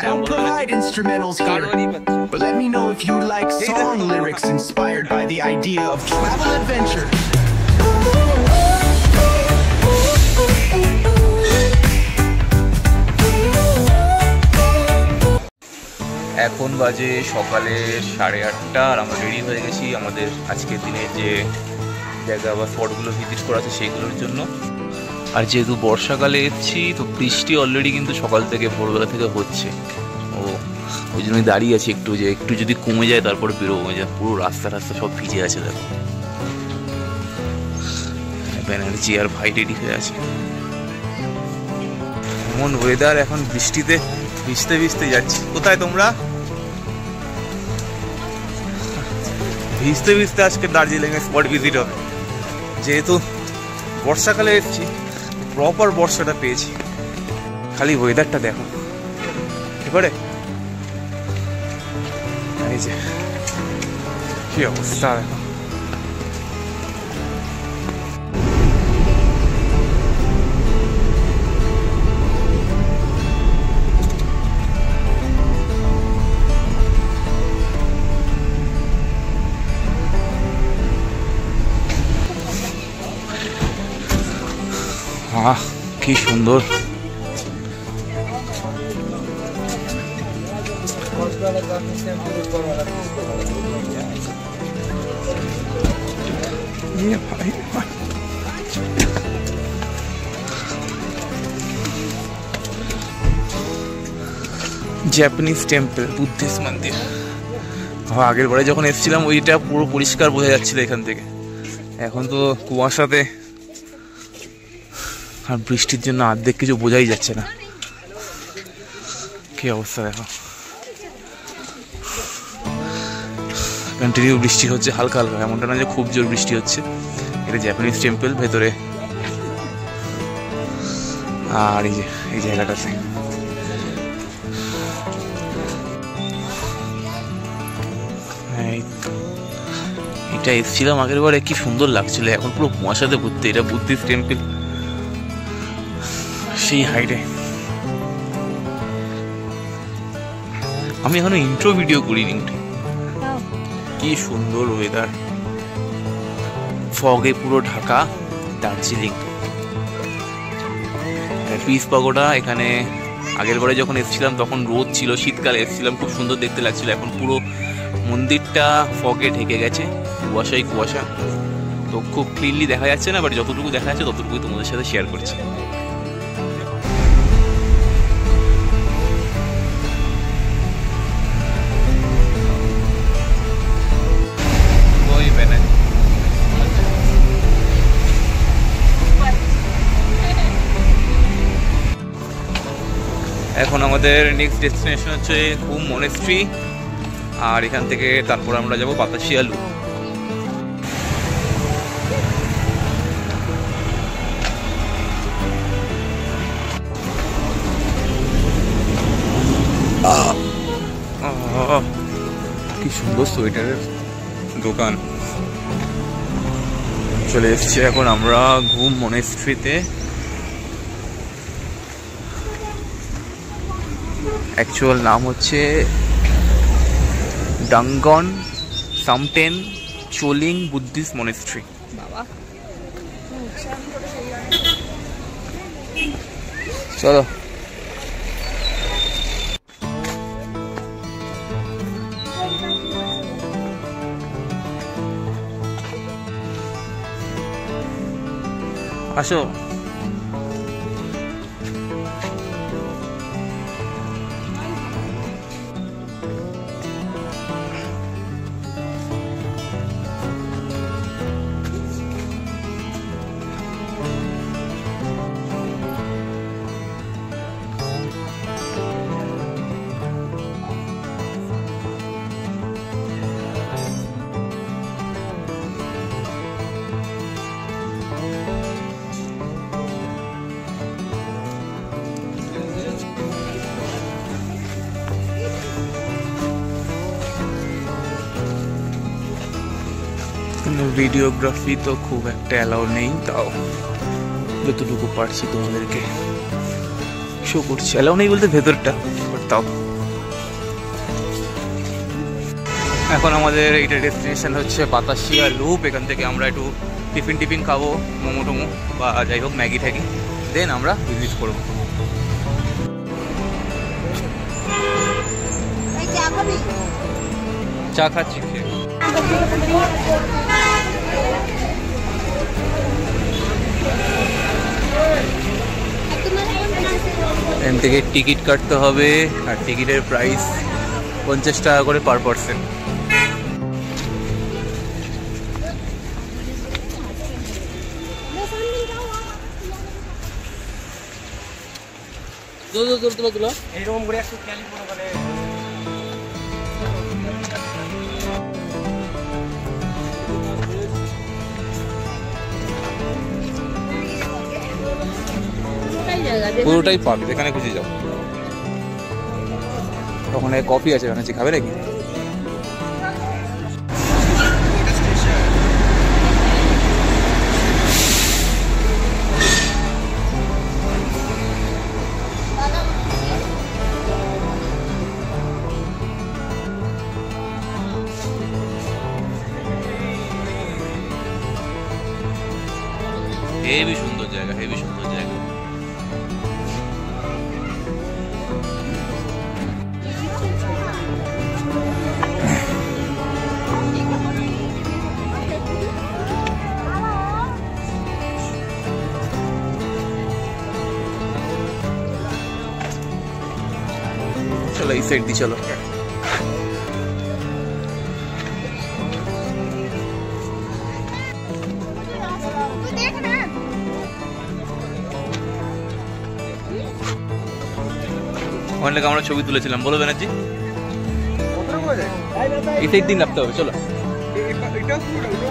I don't provide instrumentals here, but let me know if you like song lyrics inspired by the idea of travel adventure. এখন বাজে সকালে 8:30 আর আমরা ready হয়ে গেছি আমাদের আজকের দিনে যে জায়গা বা স্পটগুলো ভিজিট করা আছে সেইগুলোর জন্য। আর যেহেতু বর্ষাকালে এসেছি তো বৃষ্টি অলরেডি কিন্তু সকাল থেকে ভোরবেলা থেকে হচ্ছে, ওই জন্যই দাঁড়িয়ে আছি একটু, যে একটু যদি কমে যায় তারপরে বেরোবো। যে পুরো রাস্তা সব ভিজে আছে, দেখো ব্যানার্জি আর ভাই রেডি হয়ে আছে। এমন ওয়েদার, এখন বৃষ্টিতে ভিজতে ভিজতে যাচ্ছি। কোথায় তোমরা? ভিজতে ভিজতে আজকে দার্জিলিংয়ে স্পট ভিজিট হবে। যেহেতু বর্ষাকালে এসেছি, প্রপার বর্ষাটা পেয়েছি। খালি ওয়েদারটা দেখো এবারে, এই যে কি অবস্থা দেখো। কি সুন্দর। জাপানিজ টেম্পল, বুদ্ধিস্ট মন্দির। আগের বারে যখন এসেছিলাম ওইটা পুরো পরিষ্কার বোঝা যাচ্ছিল এখান থেকে। এখন তো কুয়াশাতে আর বৃষ্টির জন্য অর্ধেক কিছু বোঝাই যাচ্ছে না। কি অবস্থা দেখো, কন্টিনিউ বৃষ্টি হচ্ছে হালকা হালকা, এমনটা না যে খুব জোর বৃষ্টি হচ্ছে। এটা জাপানিজ টেম্পল ভেতরে। আর এই যে এই জায়গাটাতে এটা এসেছিলাম আগের বারে, কি সুন্দর লাগছিল। এখন পুরো কুয়াশাতে ভর্তি। এটা বুদ্ধিস্ট টেম্পল সেই হাইটে। আমি এখনো ইন্ট্রো ভিডিও করিনি। কি সুন্দর ওয়েদার, ফগে পুরো ঢাকা দার্জিলিং। পিস পাগোডা এখানে আগের বারে যখন এসেছিলাম তখন রোদ ছিল, শীতকালে এসেছিলাম, খুব সুন্দর দেখতে লাগছিল। এখন পুরো মন্দিরটা ফগে ঢেকে গেছে, কুয়াশাই কুয়াশা, তো খুব ক্লিনলি দেখা যাচ্ছে না। বাট যতটুকু দেখা যাচ্ছে ততটুকুই তোমাদের সাথে শেয়ার করছি। এখন আমাদের নেক্সট ডেস্টিনেশন হচ্ছে ঘুম মনেস্ট্রি, আর এখান থেকে তারপর আমরা যাব বাতাসিয়ালু। কি সুন্দর সোয়েটারের দোকান। চলে এসছি এখন আমরা ঘুম মনেস্ট্রিতে। অ্যাকচুয়াল নাম হচ্ছে ডাঙ্গন সামটেন চোলিং বুদ্ধিস্ট মনেস্ট্রি। চলো আসো। ভিডিওগ্রাফি তো খুব একটা অ্যালাউ নেই, তাও যতটুকু পারছি তোমাদেরকে শো করছি। অ্যালাউ নেই বলতে ভেতরটা, বাট তাও এখন আমাদের এইটা ডেস্টিনেশন হচ্ছে বাতাসিয়া লুপ। এখান থেকে আমরা একটু টিফিন খাবো, মোমো টোমো বা যাই হোক ম্যাগি ট্যাগি, দেন আমরা ভিজিট করবো। চা খাচ্ছি খেয়ে। এখান থেকে টিকিট কাটতে হবে, আর টিকিটের প্রাইস 50 টাকা করে পার পারসন। এইরকম করে একটু খেয়ালি পুরো মানে পুরোটাই পাবি, যেখানে খুঁজে যাও। ওখানে কফি আছে, ওখানে খাবে নাকি? হেবি সুন্দর জায়গা, হেবি সুন্দর জায়গা। চলো এই সাইড দিয়ে চলো। ওখান থেকে আমরা ছবি তুলেছিলাম, বলো ব্যানার্জি? এই সাইড দিন নামতে হবে, চলো।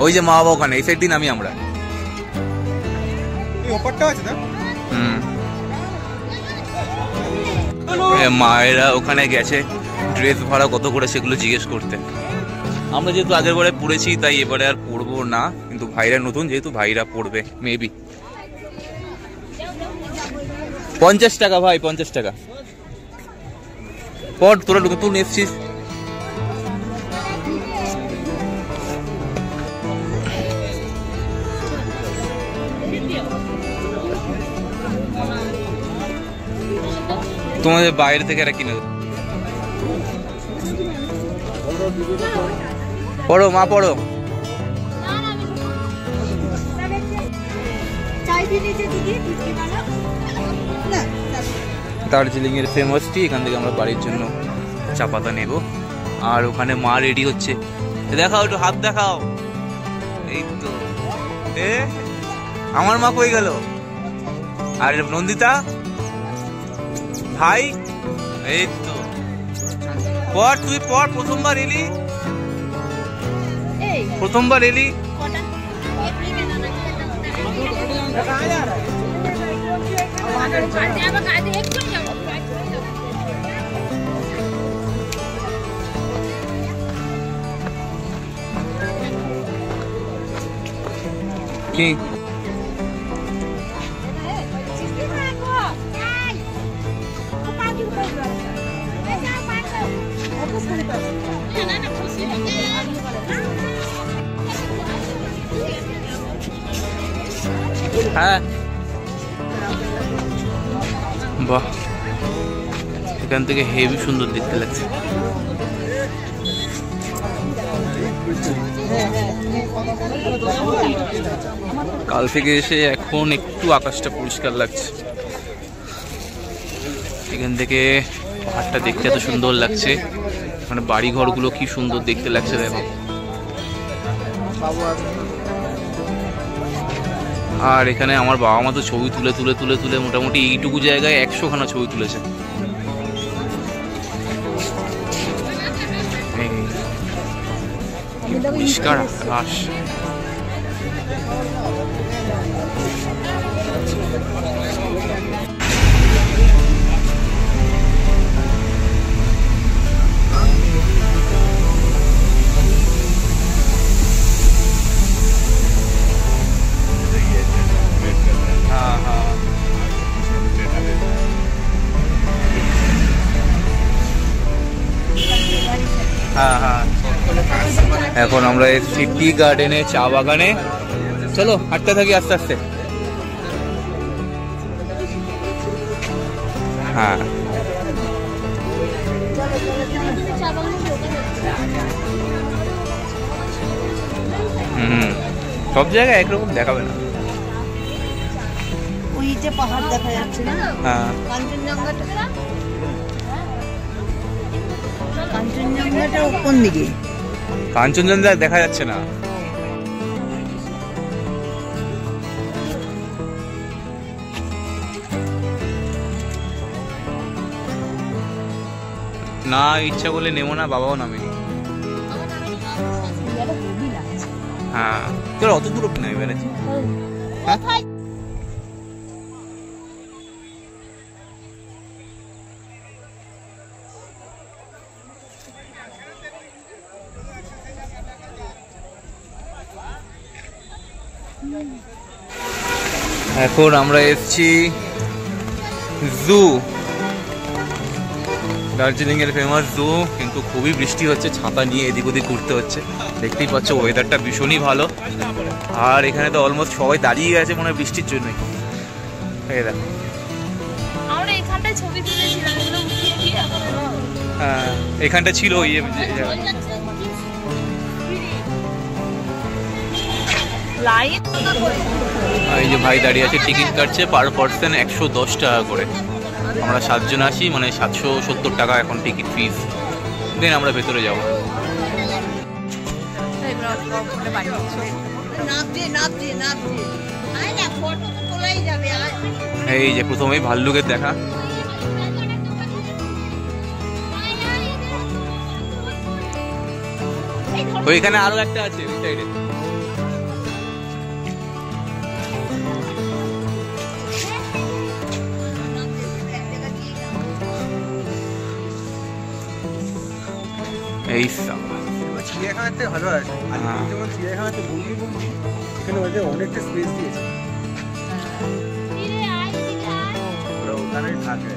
ওই যে মা বাবা ওখানে, এই সাইড দিন আমি আমরা। মায়েরা ওখানে গেছে ড্রেস ভাড়া কত করে সেগুলো জিজ্ঞেস করতে। আমরা যেহেতু আগের বারে পড়েছি তাই এবারে আর পড়বো না, কিন্তু ভাইরা নতুন যেহেতু ভাইরা পড়বে মেবি। 50 টাকা ভাই, 50 টাকা পর। তোরা নতুন এসছিস। তোমাদের বাইরে থেকে এরা কিনে পড়ো মা, পড়ো। দার্জিলিং এর ফেমাস টি, এখান থেকে আমরা বাড়ির জন্য চা পাতা নেব। আর ওখানে মা রেডি হচ্ছে, দেখাও একটু হাত দেখাও। এই তো আমার মা কই গেল? আর নন্দিতা ভাই, এই তো পর, তুই পর। প্রথমবার এলি, প্রথমবার এলি। কি হ্যাঁ, বাহ, এখান থেকে হেভি সুন্দর দেখতে লাগছে। কাল থেকে এসে এখন একটু আকাশটা পরিষ্কার লাগছে। এখান থেকে পাহাড়টা দেখতে এত সুন্দর লাগছে, মানে বাড়ি ঘরগুলো কি সুন্দর দেখতে লাগছে দেখো। আর এখানে আমার বাবা মা তো ছবি তুলে তুলে তুলে তুলে মোটামুটি এইটুকু জায়গায় 100খানা ছবি তুলেছে। পরিষ্কার আকাশ। हाँ हाँ এখন আমরা এসেছি টি গার্ডেনে, চা বাগানে। চলো হাঁটতে থাকি আস্তে আস্তে। হ্যাঁ সব জায়গায় একরকম দেখাবে না। ওই যে পাহাড় দেখা যাচ্ছে না, হ্যাঁ কাঞ্চনজঙ্ঘাটা কোন দিকে? কাঞ্চনজঙ্ঘা দেখা যাচ্ছে না। না ইচ্ছা করলে নেবো না, বাবাও নামেনি। হ্যাঁ চলো অত দূর নাই বেড়েছি। এখন আমরা এসেছি জু, দার্জিলিং এর ফেমাস জু, কিন্তু খুবই বৃষ্টি হচ্ছে, ছাতা নিয়ে এদিক ওদিক ঘুরতে হচ্ছে। দেখতেই পাচ্ছ ওয়েদারটা ভীষণই ভালো, আর এখানে তো অলমোস্ট সবাই দাঁড়িয়ে গেছে মনে হয় বৃষ্টির জন্যই। এই দেখো আমরা এখানটায় ছবি তুলেছিলাম, এগুলো উঠিয়ে দিয়ে হ্যাঁ এখানটা ছিল ইয়ে লাইট। এই যে ভাই দাঁড়িয়ে আছে, টিকিট কাটছে পার পার্সন 110 টাকা করে। আমরা 7 জন আসি, মানে 770 টাকা এখন টিকিট ফিস। দেন আমরা ভেতরে যাবো। এই যে প্রথমেই ভাল্লুকের দেখা। ওইখানে আরো একটা আছে ওই সাইডে। এই চিড়িয়াখানাতে ভালো আছে, যেমন চিড়িয়াখানাতে বন্দি এখানে ওদের অনেকটা স্পেস দিয়েছে, ওরা ওখানেই থাকে।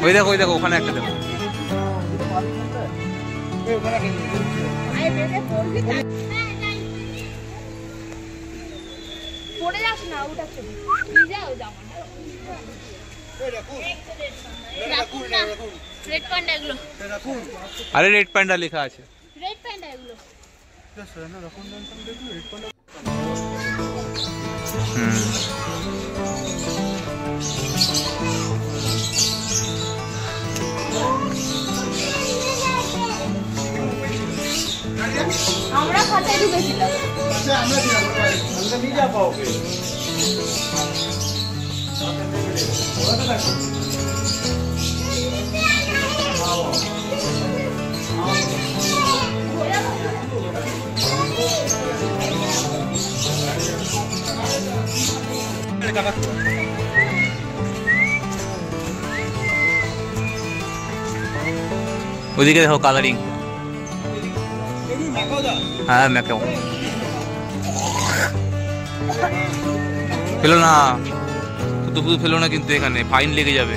ওই দেখো ওখানে একটা দেখো। পড়ে যাস না, ওটা ছবি যাও জামা রাখুন না, রেড প্যান্ডা এগুলো। আরে রেড প্যান্ডা লেখা আছে, রেড প্যান্ডা এগুলো। আমরা খাতায় ঢুকেছিলাম। ওদিকে দেখো কালারিং। হ্যাঁ ম্যাকাও ফেলো না, শুধু ফেলো না, কিন্তু এখানে ফাইন লেগে যাবে।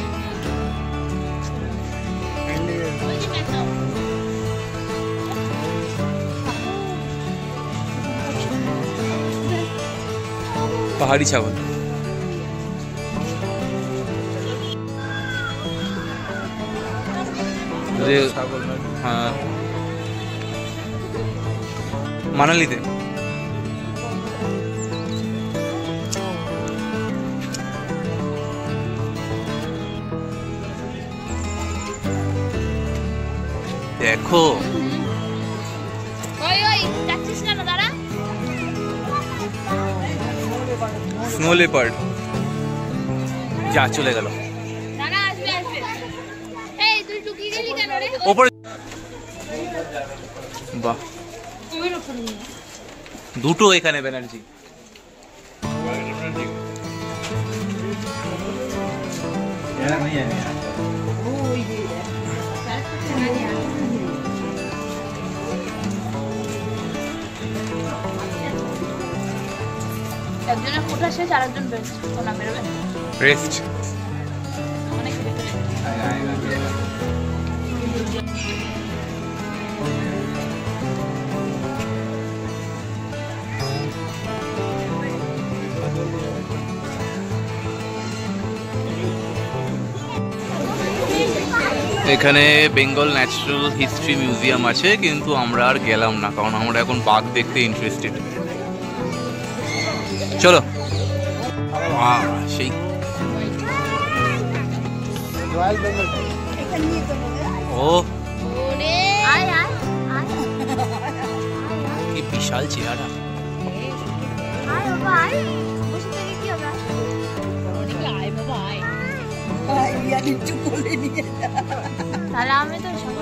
পাহাড়ি ছাগল। হ্যাঁ মানালিতে। দেখো স্নো লেপার্ড, যা চলে গেল ওপরে। বাহ দুটো এখানে ব্যানার্জি। একজনের ফোটা শেষ আর একজন বেস্ট কোনা বেরোবে রেস্ট। অনেক বেটার। এখানে বেঙ্গল ন্যাচারাল হিস্ট্রি মিউজিয়াম আছে, কিন্তু আমরা আর গেলাম না কারণ আমরা এখন বাঘ দেখতে ইন্টারেস্টেড। চলো। সেই রয়্যাল বেঙ্গল ও ওরে আয় আয় আয় কি বিশাল চেহারা। আয় বাবা আয় বসে থেকে কি হবে ওদিকে আয় বাবা আয় একটু কোলে নিয়ে যা। তাহলে আমি তো সব